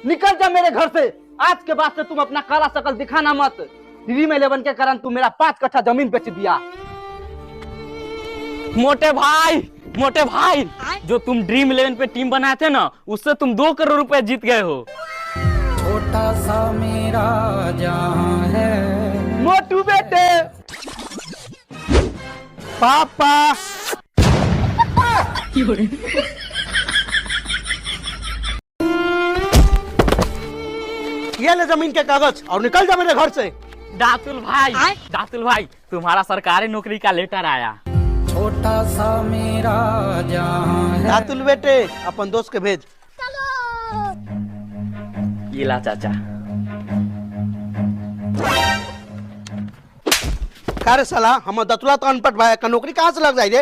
निकल जा मेरे घर से। आज के बाद से तुम अपना काला शकल दिखाना मत। ड्रीम 11 के कारण तुम मेरा 5 कट्ठा जमीन बेच दिया। मोटे भाई जो तुम ड्रीम 11 पे टीम बनाए थे ना, उससे तुम 2 करोड़ रुपए जीत गए हो। छोटा सा मेरा जहां है। मोटू बेटे, पापा ये ले जमीन के कागज और निकल जा मेरे घर से। दातुल भाई तुम्हारा सरकारी नौकरी का लेटर आया। छोटा सा मेरा जहां है। दातुल बेटे अपन दोस्त के भेज। ये ला चाचा। अरे साला हम दतुला तो अनपढ़ भाई का नौकरी कहाँ से लग जाए रे।